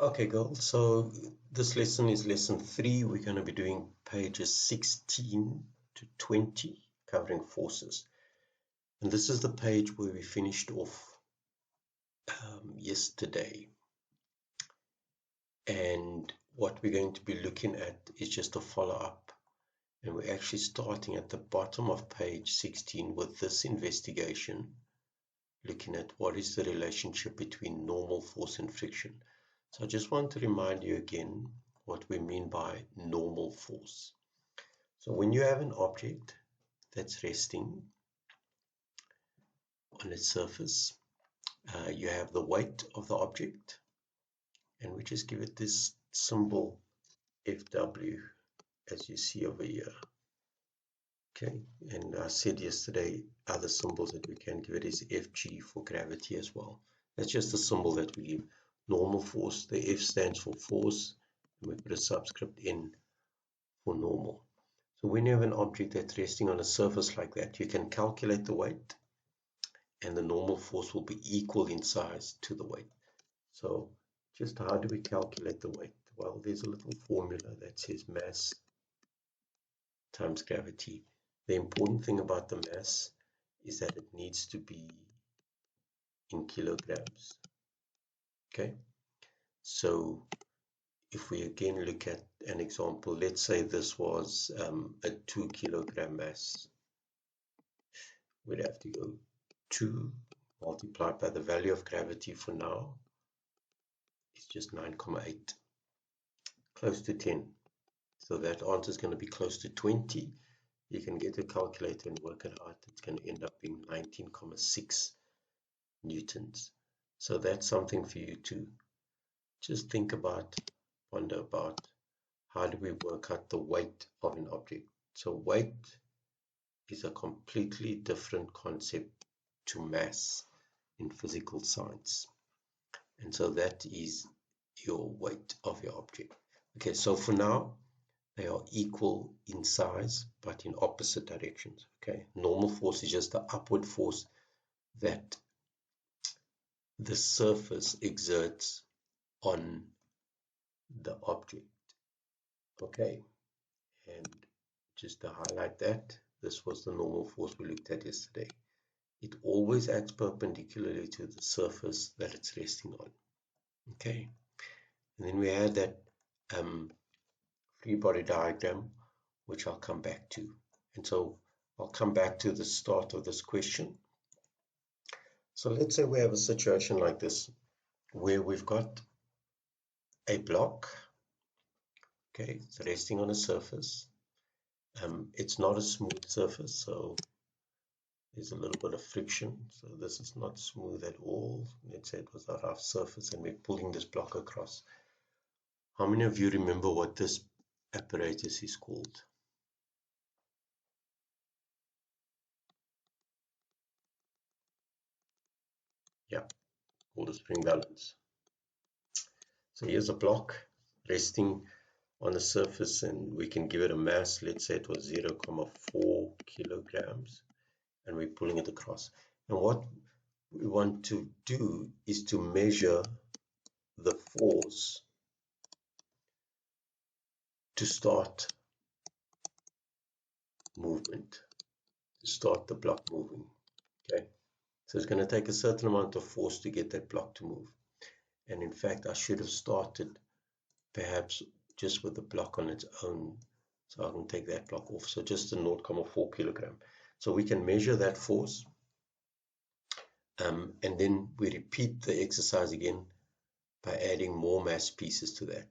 Okay, girls, so this lesson is lesson 3. We're going to be doing pages 16 to 20, covering forces. And this is the page where we finished off yesterday. And what we're going to be looking at is just a follow-up. And we're actually starting at the bottom of page 16 with this investigation, looking at what is the relationship between normal force and friction. So I just want to remind you again what we mean by normal force. So when you have an object that's resting on its surface, you have the weight of the object, and we just give it this symbol FW as you see over here. Okay, and I said yesterday other symbols that we can give it is FG for gravity as well. That's just the symbol that we give. Normal force, the F stands for force, and we put a subscript N for normal. So when you have an object that's resting on a surface like that, you can calculate the weight, and the normal force will be equal in size to the weight. So just how do we calculate the weight? Well, there's a little formula that says mass times gravity. The important thing about the mass is that it needs to be in kilograms. Okay, so if we again look at an example, let's say this was a 2 kilogram mass. We'd have to go 2 multiplied by the value of gravity for now is just 9,8, close to 10. So that answer is going to be close to 20. You can get a calculator and work it out. It's going to end up being 19,6 newtons. So that's something for you to just think about, ponder about. How do we work out the weight of an object? So weight is a completely different concept to mass in physical science. And so that is your weight of your object. Okay, so for now, they are equal in size, but in opposite directions. Okay, normal force is just the upward force that the surface exerts on the object. Okay, and just to highlight that, this was the normal force we looked at yesterday. It always acts perpendicularly to the surface that it's resting on. Okay, and then we had that free body diagram, which I'll come back to. And so I'll come back to the start of this question. So let's say we have a situation like this, where we've got a block. Okay, it's resting on a surface. It's not a smooth surface, so there's a little bit of friction. So this is not smooth at all. Let's say it was a rough surface and we're pulling this block across. How many of you remember what this apparatus is called? Yeah, called a spring balance. So here's a block resting on the surface, and we can give it a mass. Let's say it was 0.4 kilograms, and we're pulling it across. And what we want to do is to measure the force to start movement, to start the block moving. Okay, so it's going to take a certain amount of force to get that block to move. And in fact, I should have started perhaps just with the block on its own, so I can take that block off. So just a 0.4 kilogram. So we can measure that force, and then we repeat the exercise again by adding more mass pieces to that.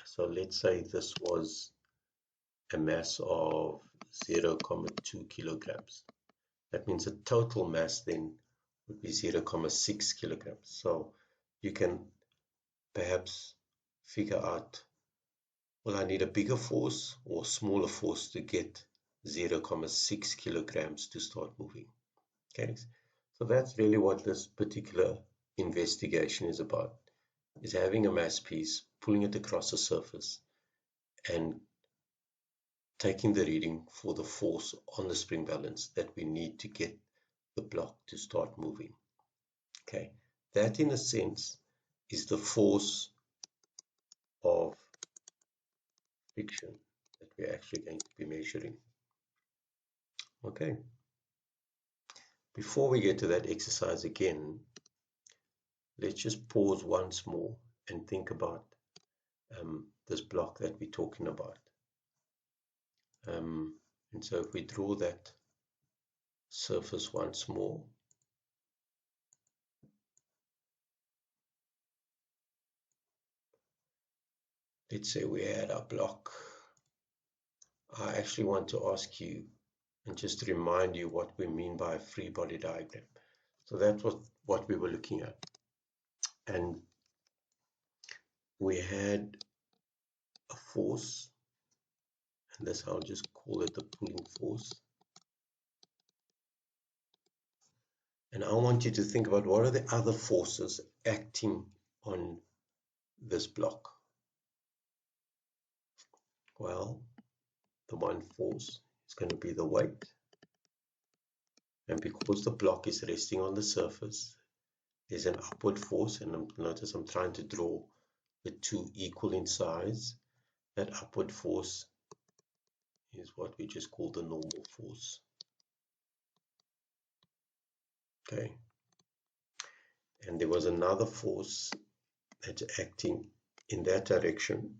So let's say this was a mass of 0.2 kilograms. That means the total mass then would be 0.6 kilograms. So you can perhaps figure out, well, I need a bigger force or smaller force to get 0.6 kilograms to start moving. Okay, so that's really what this particular investigation is about, is having a mass piece, pulling it across the surface, and taking the reading for the force on the spring balance that we need to get the block to start moving. Okay, that in a sense is the force of friction that we're actually going to be measuring. Okay. Before we get to that exercise again, let's just pause once more and think about this block that we're talking about. And so if we draw that surface once more, let's say we had our block. I actually want to ask you and just to remind you what we mean by a free body diagram. So that was what we were looking at. And we had a force, and this I'll just call it the pulling force. And I want you to think about what are the other forces acting on this block. Well, the one force is going to be the weight. And because the block is resting on the surface, there's an upward force. And notice I'm trying to draw the two equal in size. That upward force is what we just call the normal force. Okay. And there was another force that's acting in that direction.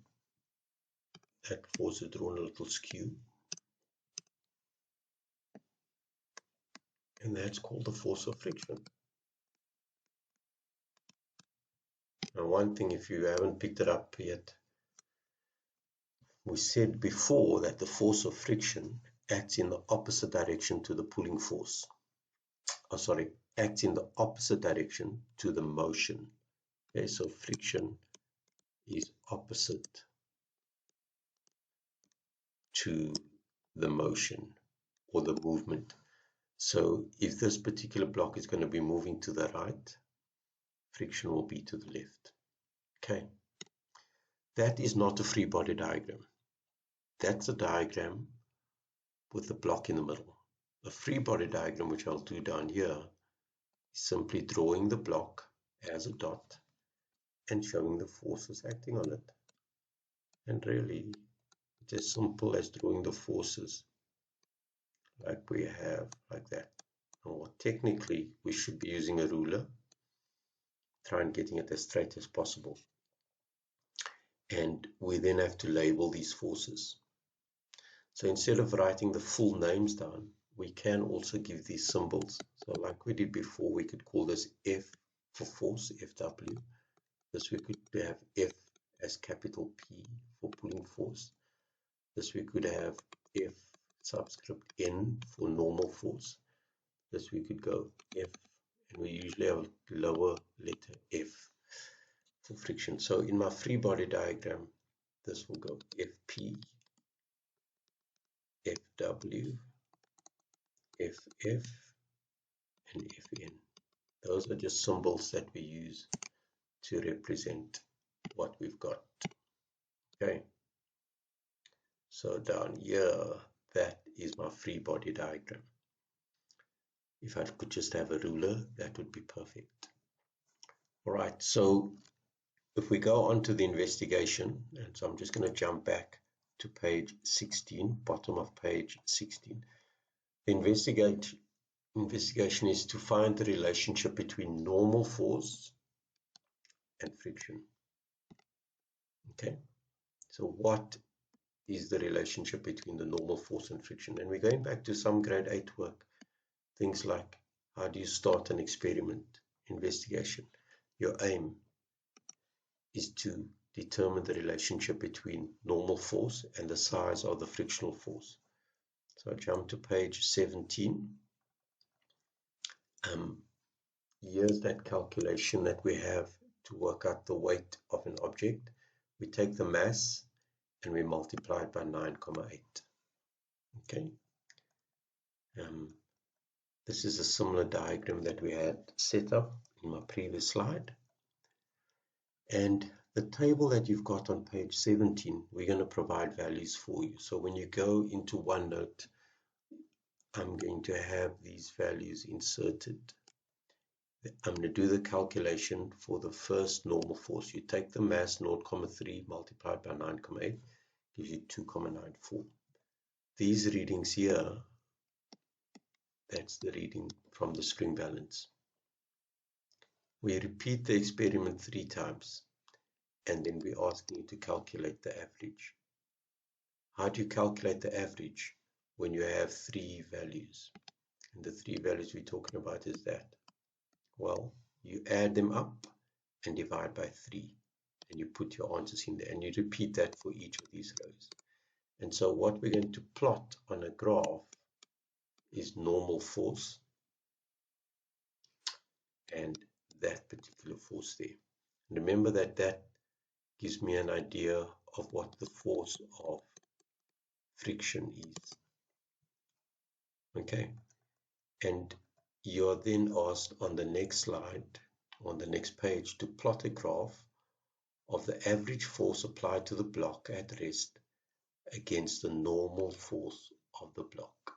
That force is drawn a little skew. And that's called the force of friction. Now, one thing, if you haven't picked it up yet, we said before that the force of friction acts in the opposite direction to the pulling force. Acts in the opposite direction to the motion. Okay, so friction is opposite to the motion or the movement. So if this particular block is going to be moving to the right, friction will be to the left. Okay, that is not a free body diagram. That's a diagram with the block in the middle. A free body diagram, which I'll do down here, is simply drawing the block as a dot and showing the forces acting on it. And really, it's as simple as drawing the forces like we have, like that. Or technically, we should be using a ruler, try and getting it as straight as possible. And we then have to label these forces. So instead of writing the full names down, we can also give these symbols. So like we did before, we could call this F for force, FW. This we could have F as capital P for pulling force. This we could have F subscript N for normal force. This we could go F, and we usually have a lower letter F for friction. So in my free body diagram, this will go FP, FW, FF, and FN. Those are just symbols that we use to represent what we've got. Okay. So down here, that is my free body diagram. If I could just have a ruler, that would be perfect. All right, so if we go on to the investigation, and so I'm just going to jump back to page 16, bottom of page 16. The investigation is to find the relationship between normal force and friction. Okay, so what is the relationship between the normal force and friction? And we're going back to some grade 8 work. Things like, how do you start an experiment? Investigation. Your aim is to determine the relationship between normal force and the size of the frictional force. So I jump to page 17. Here's that calculation that we have to work out the weight of an object. We take the mass and we multiply it by 9,8. Okay. This is a similar diagram that we had set up in my previous slide. And the table that you've got on page 17, we're going to provide values for you. So when you go into OneNote, I'm going to have these values inserted I'm going to do the calculation for the first normal force. You take the mass 0,3 multiplied by 9,8 gives you 2,94. These readings here, that's the reading from the string balance. We repeat the experiment 3 times, and then we ask you to calculate the average. How do you calculate the average when you have 3 values? And the 3 values we're talking about is that. Well, you add them up and divide by 3, and you put your answers in there, and you repeat that for each of these rows. And so what we're going to plot on a graph is normal force and that particular force there. And remember that that gives me an idea of what the force of friction is. Okay, and you're then asked on the next slide, on the next page, to plot a graph of the average force applied to the block at rest against the normal force of the block.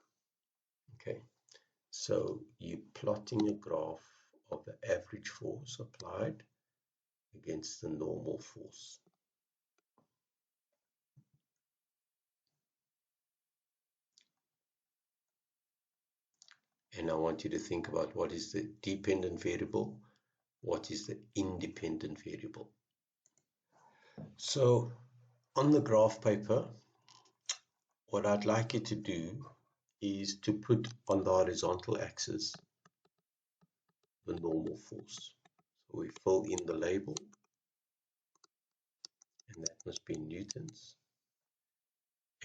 Okay, so you're plotting a graph of the average force applied against the normal force. And I want you to think about what is the dependent variable, what is the independent variable. So on the graph paper, what I'd like you to do is to put on the horizontal axis the normal force. So we fill in the label, and that must be newtons.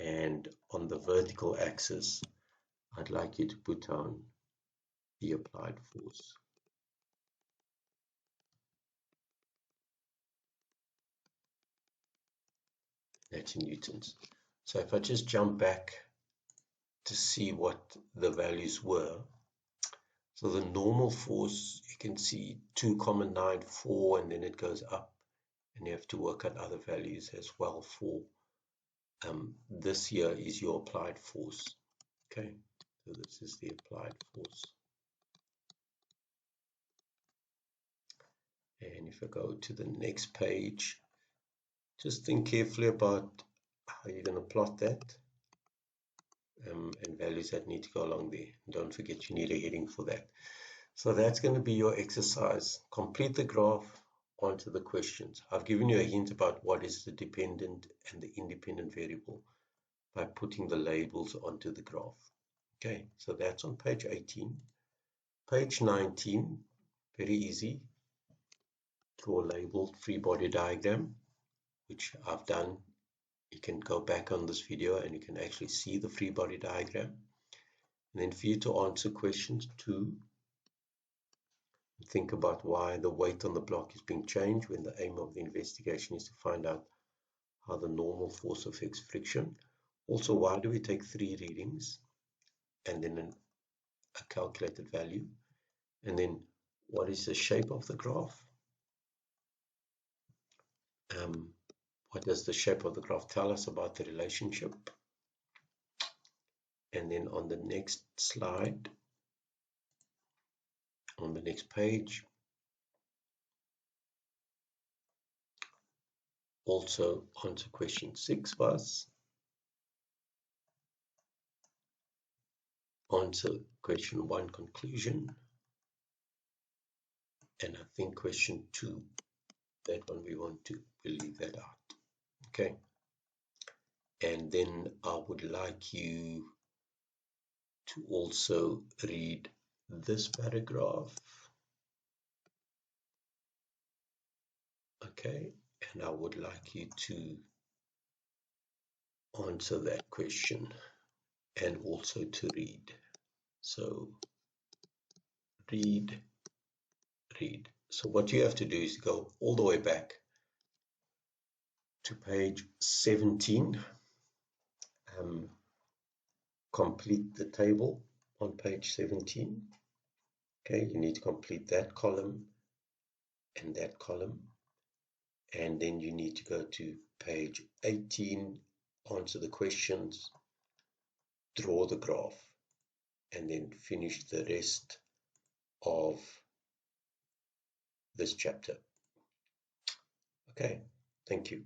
And on the vertical axis, I'd like you to put on the applied force. That's in newtons. So if I just jump back to see what the values were, so the normal force, you can see 2,94, and then it goes up, and you have to work out other values as well for this here is your applied force. Okay, so this is the applied force. And if I go to the next page, just think carefully about how you're going to plot that, and values that need to go along there. Don't forget you need a heading for that. So that's going to be your exercise. Complete the graph, answer the questions. I've given you a hint about what is the dependent and the independent variable by putting the labels onto the graph. Okay, so that's on page 18. Page 19, very easy. Draw a labeled free body diagram, which I've done. You can go back on this video and you can actually see the free body diagram. And then for you to answer questions 2, think about why the weight on the block is being changed when the aim of the investigation is to find out how the normal force affects friction. Also, why do we take 3 readings and then a calculated value? And then what is the shape of the graph? What does the shape of the graph tell us about the relationship? And then on the next slide, on the next page, also answer question 6 for us. Answer question 1, conclusion. And I think question 2, that one we'll leave that out. Okay. And then I would like you to also read this paragraph. Okay. And I would like you to answer that question and also to read. So read. So what you have to do is go all the way back to page 17. Complete the table on page 17. Okay, you need to complete that column and that column. And then you need to go to page 18, answer the questions, draw the graph, and then finish the rest of this chapter. Okay, thank you.